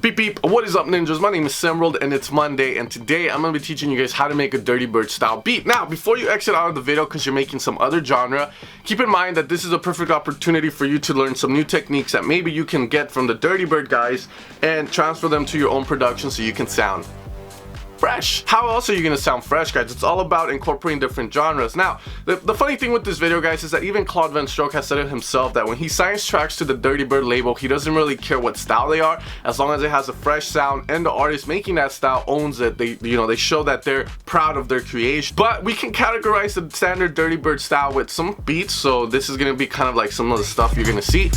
Beep beep, what is up ninjas? My name is Emerald and it's Monday, and today I'm going to be teaching you guys how to make a Dirtybird style beat. Now, before you exit out of the video because you're making some other genre, keep in mind that this is a perfect opportunity for you to learn some new techniques that maybe you can get from the Dirtybird guys and transfer them to your own production so you can sound fresh. How else are you gonna sound fresh, guys? It's all about incorporating different genres. Now, the funny thing with this video, guys, is that even Claude Van Stroke has said it himself that when he signs tracks to the Dirtybird label, he doesn't really care what style they are, as long as it has a fresh sound and the artist making that style owns it. They show that they're proud of their creation. But we can categorize the standard Dirtybird style with some beats, so this is gonna be kind of like some of the stuff you're gonna see.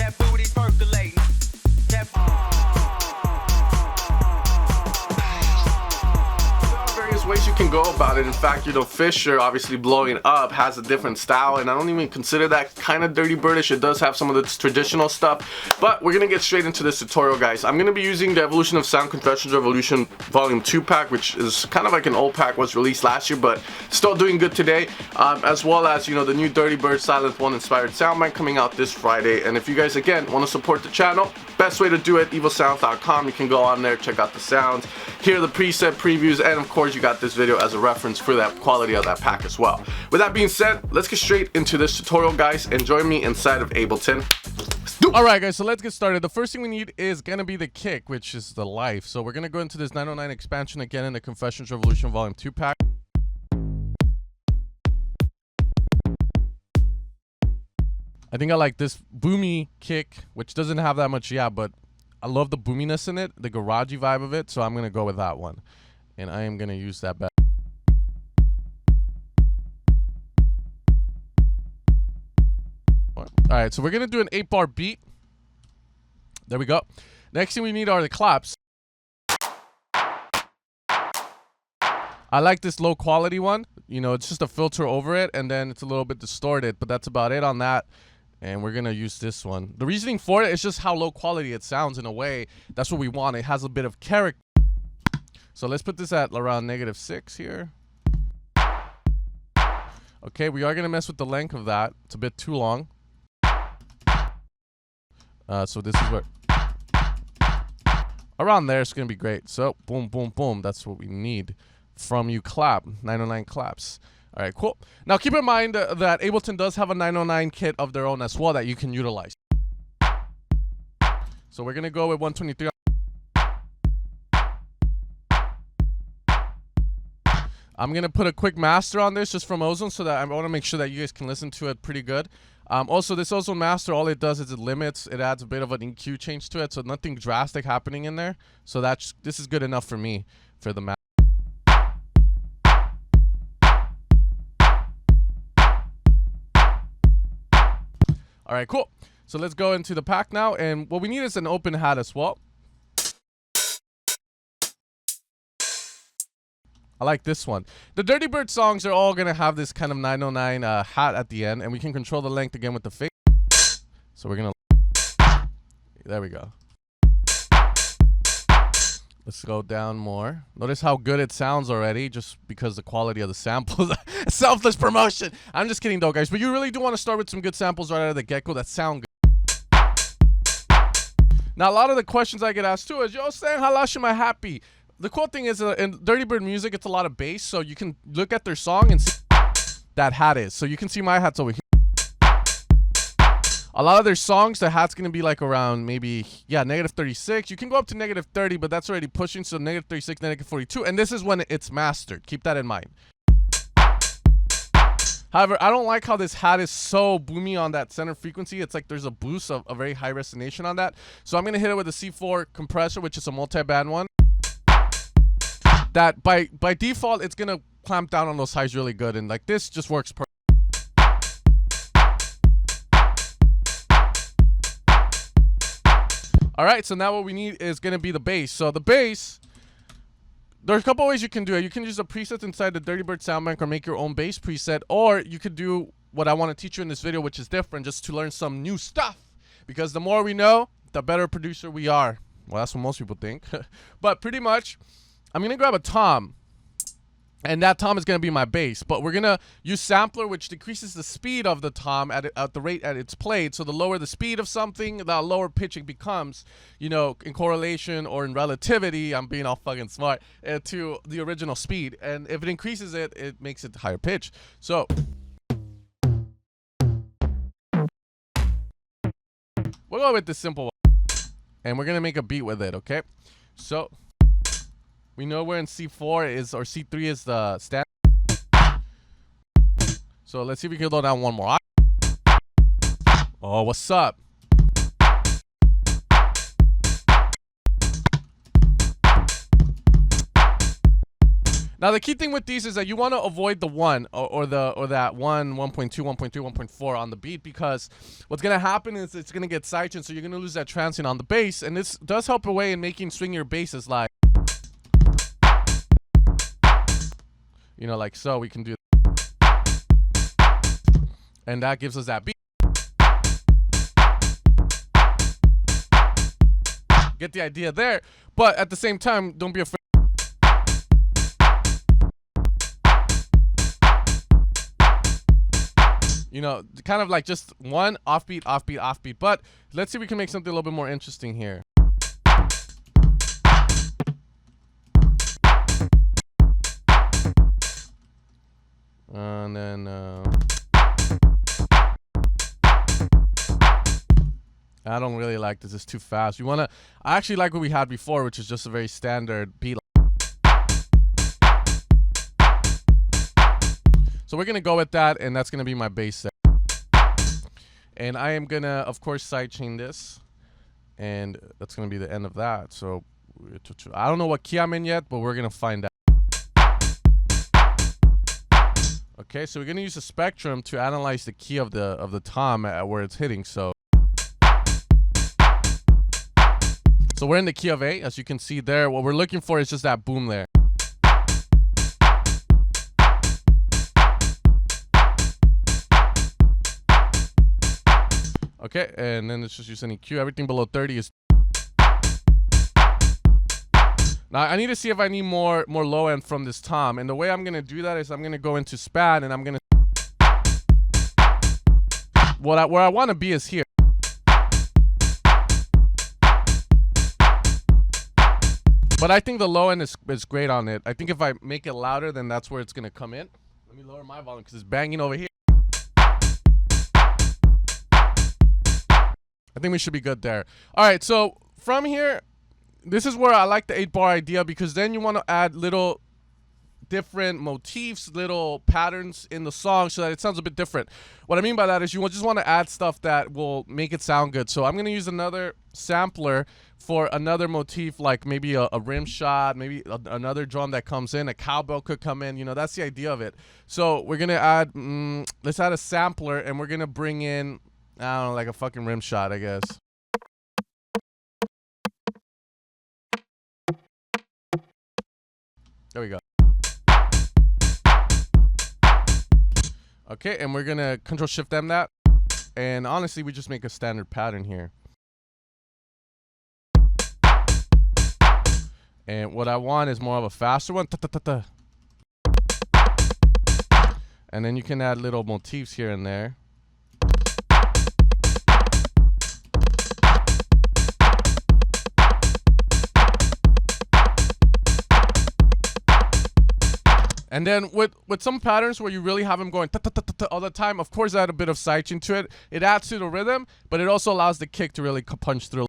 Ways you can go about it. In fact, Fisher, obviously blowing up, has a different style, and I don't even consider that kind of Dirtybirdish. It does have some of its traditional stuff, but we're gonna get straight into this tutorial, guys. I'm gonna be using the Evolution of Sound Confessions Revolution Volume 2 pack, which is kind of like an old pack, was released last year, but still doing good today, as well as, the new Dirtybird Silent One inspired soundbite coming out this Friday. And if you guys, again, want to support the channel, best way to do it, evilsounds.com. You can go on there, check out the sounds, hear the preset previews, and of course, you got this video as a reference for that quality of that pack as well. With that being said, let's get straight into this tutorial, guys, and join me inside of Ableton. Alright guys, so let's get started. The first thing we need is gonna be the kick, which is the life. So we're gonna go into this 909 expansion again in the Confessions Revolution Volume 2 pack. I think I like this boomy kick, which doesn't have that much, but I love the boominess in it, the garagey vibe of it, so I'm gonna go with that one. And I am gonna use that back. Alright, so we're gonna do an 8-bar beat. There we go. Next thing we need are the claps. I like this low quality one. It's just a filter over it, and then it's a little bit distorted, but that's about it on that. And we're gonna use this one. The reasoning for it is just how low quality it sounds in a way. That's what we want. It has a bit of character. So let's put this at around -6 here. Okay, we are gonna mess with the length of that. It's a bit too long. So this is where around there it's gonna be great. So boom, boom, boom. That's what we need from you. Clap 909 claps. All right, cool. Now keep in mind that Ableton does have a 909 kit of their own as well that you can utilize. So we're gonna go with 123. I'm gonna put a quick master on this just from Ozone so that I want to make sure that you guys can listen to it pretty good. Also, this Ozone master, all it does is it adds a bit of an EQ change to it, so nothing drastic happening in there. So this is good enough for me for the master. All right, cool. So let's go into the pack now, and what we need is an open hat as well. I like this one. The Dirtybird songs are all gonna have this kind of 909 hat at the end, and we can control the length again with the face. So we're gonna, there we go. Let's go down more. Notice how good it sounds already, just because the quality of the samples. Selfless promotion. I'm just kidding though, guys, but you really do want to start with some good samples right out of the get-go that sound good. Now, a lot of the questions I get asked too is, yo, Stan, how loud should my hat be? The cool thing is in Dirtybird music, it's a lot of bass, so you can look at their song and see that hat is. So you can see my hat's over here. A lot of their songs, the hat's gonna be like around maybe, -36. You can go up to -30, but that's already pushing, so -36, -42. And this is when it's mastered. Keep that in mind. However, I don't like how this hat is so boomy on that center frequency. It's like there's a boost of a very high resonation on that. So I'm gonna hit it with a C4 compressor, which is a multi-band one. That by default, it's gonna clamp down on those highs really good, and like this just works perfect. All right, so now what we need is gonna be the bass. So the bass, there's a couple ways you can do it. You can use the presets inside the Dirtybird sound bank or make your own bass preset, or you could do what I want to teach you in this video, which is different, just to learn some new stuff. Because the more we know, the better producer we are. Well, that's what most people think. But pretty much, I'm gonna grab a tom. And that tom is going to be my bass, but we're going to use sampler, which decreases the speed of the tom at the rate at it's played. So the lower the speed of something, the lower pitch it becomes, you know, in correlation or in relativity, I'm being all fucking smart, to the original speed. And if it increases it, it makes it higher pitch. So we'll go with this simple one, and we're going to make a beat with it, okay? So we know we're in C4 is, or C3 is the standard. So let's see if we can go down one more. Oh, what's up? Now the key thing with these is that you want to avoid the 1 or that 1, 1.2, 1.3, 1.4 on the beat, because what's gonna happen is it's gonna get sidechained, so you're gonna lose that transient on the bass, and this does help away in making swingier basses like, you know, like so. We can do that. And that gives us that beat. Get the idea there, but at the same time, don't be afraid. You know, kind of like just one offbeat, offbeat, offbeat. But let's see if we can make something a little bit more interesting here. And then I don't really like this. It's too fast. I actually like what we had before, which is just a very standard beat. So we're gonna go with that, and that's gonna be my bass set. And I am gonna, of course, sidechain this, and that's gonna be the end of that. So I don't know what key I'm in yet, but we're gonna find out. Okay, so we're gonna use a spectrum to analyze the key of the tom at where it's hitting. So we're in the key of A, as you can see there. What we're looking for is just that boom there. Okay, and then it's just use any Q. Everything below 30 is. Now I need to see if I need more low end from this tom, and the way I'm gonna do that is I'm gonna go into span, and I'm gonna where I want to be is here. But I think the low end is great on it. I think if I make it louder, then that's where it's gonna come in. Let me lower my volume because it's banging over here. I think we should be good there. All right, so from here, this is where I like the 8-bar idea, because then you want to add little different motifs, little patterns in the song so that it sounds a bit different. What I mean by that is you just want to add stuff that will make it sound good. So I'm going to use another sampler for another motif, like maybe a rim shot, maybe another drum that comes in, a cowbell could come in. You know, that's the idea of it. So we're going to add, let's add a sampler, and we're going to bring in, I don't know, like a fucking rim shot, I guess. There we go. Okay, and we're gonna Control Shift M that, and honestly, we just make a standard pattern here. And what I want is more of a faster one. And then you can add little motifs here and there. And then with some patterns where you really have them going all the time, of course, add a bit of sidechain to it. It adds to the rhythm, but it also allows the kick to really punch through.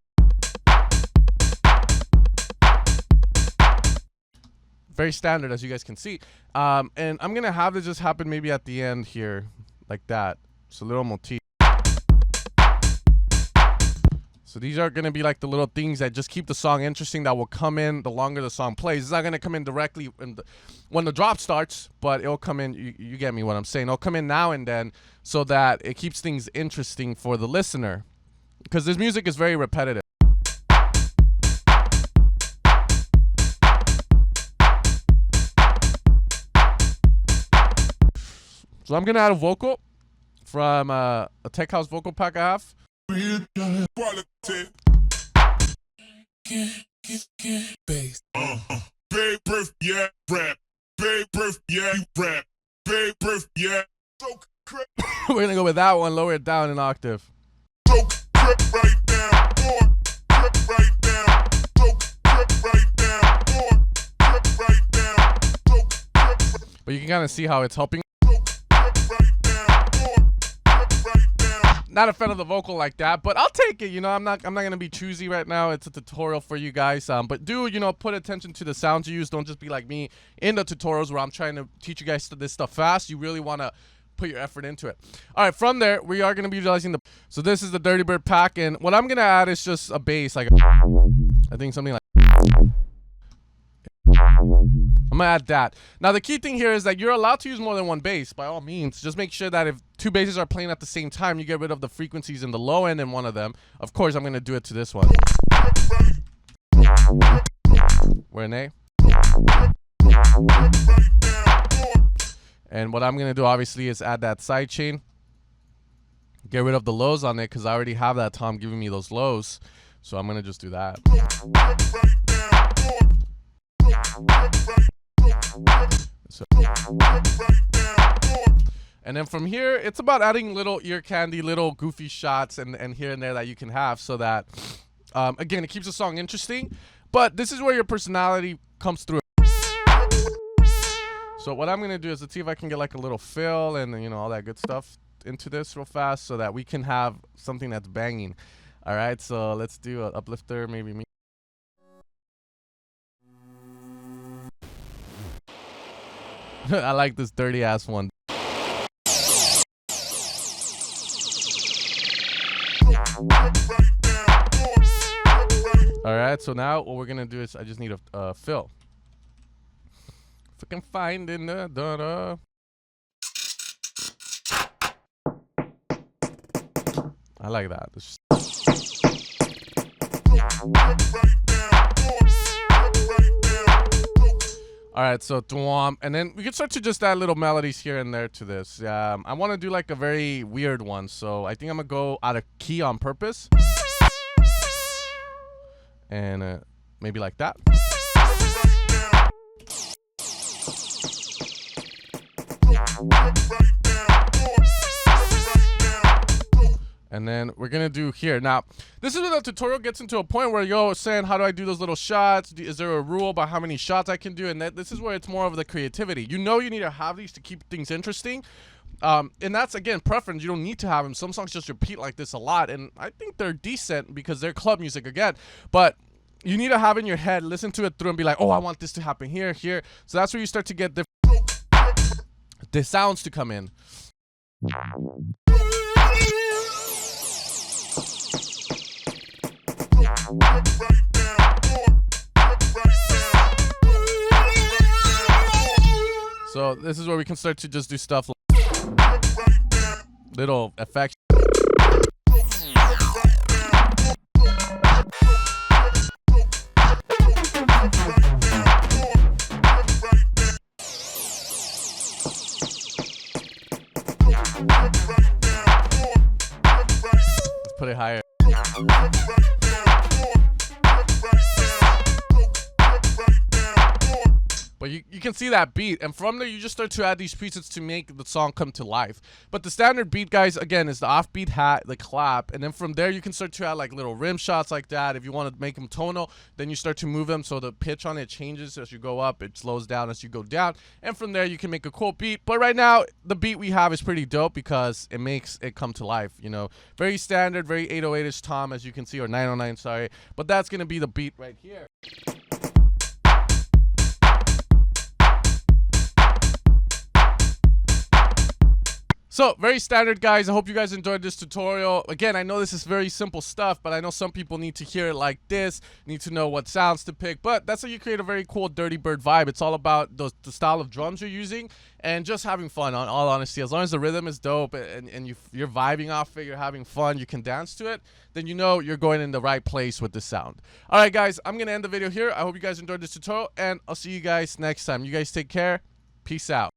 Very standard, as you guys can see. And I'm going to have this just happen maybe at the end here, like that. It's a little motif. So these are going to be like the little things that just keep the song interesting, that will come in the longer the song plays. It's not going to come in directly when the drop starts, but it'll come in, you get me what I'm saying. It'll come in now and then so that it keeps things interesting for the listener, because this music is very repetitive. So I'm going to add a vocal from a tech house vocal pack I have. Bass. Babe birth, yeah, rap. Babe birth, yeah, rap, baby, yeah. So crap, We're gonna go with that one, lower it down an octave. so crap right now, boy, crap right now, so crap right now, boy, crap right now, so crap But you can kind of see how it's helping. right now, boy, crap right now. Not a fan of the vocal like that, but I'll take it. You know, I'm not gonna be choosy right now. It's a tutorial for you guys. But do, you know, put attention to the sounds you use. Don't just be like me in the tutorials where I'm trying to teach you guys this stuff fast. You really want to put your effort into it. All right, from there we are gonna be utilizing the. So this is the Dirtybird pack, and what I'm gonna add is just a bass, like I think something like. I'm gonna add that. Now the key thing here is that you're allowed to use more than one bass by all means. Just make sure that if two basses are playing at the same time, you get rid of the frequencies in the low end in one of them. Of course, I'm gonna do it to this one. We're an A. And what I'm gonna do obviously is add that side chain. Get rid of the lows on it because I already have that tom giving me those lows. So I'm gonna just do that. So. And then from here, it's about adding little ear candy, little goofy shots and here and there that you can have so that, again, it keeps the song interesting. But this is where your personality comes through. So what I'm going to do is let's see if I can get like a little fill and, you know, all that good stuff into this real fast so that we can have something that's banging. All right, so let's do an uplifter, maybe me. I like this dirty ass one. Alright, so now what we're gonna do is I just need a fill. If I can find in the da-da. I like that. Alright, so and then we can start to just add little melodies here and there to this. I want to do like a very weird one, so I think I'm gonna go out of key on purpose. And maybe like that. And then we're gonna do here. Now, this is where the tutorial gets into a point where you're saying, how do I do those little shots? Is there a rule about how many shots I can do? And this is where it's more of the creativity. You know you need to have these to keep things interesting. And that's, again, preference. You don't need to have them. Some songs just repeat like this a lot. And I think they're decent because they're club music again. But you need to have in your head, listen to it through and be like, oh, I want this to happen here, here. So that's where you start to get the sounds to come in. So this is where we can start to just do stuff like little effects. Let's put it higher. But you can see that beat, and from there you just start to add these presets to make the song come to life. But the standard beat, guys, again, is the offbeat hat, the clap, and then from there you can start to add like little rim shots like that. If you want to make them tonal, then you start to move them so the pitch on it changes as you go up, it slows down as you go down, and from there you can make a cool beat. But right now the beat we have is pretty dope because it makes it come to life, you know. Very standard, very 808ish tom, as you can see, or 909, sorry, but that's gonna be the beat right here. So, very standard, guys. I hope you guys enjoyed this tutorial. Again, I know this is very simple stuff, but I know some people need to hear it like this, need to know what sounds to pick, but that's how you create a very cool Dirtybird vibe. It's all about the style of drums you're using and just having fun, on all honesty. As long as the rhythm is dope and you're vibing off it, you're having fun, you can dance to it, then you know you're going in the right place with the sound. All right, guys, I'm going to end the video here. I hope you guys enjoyed this tutorial, and I'll see you guys next time. You guys take care. Peace out.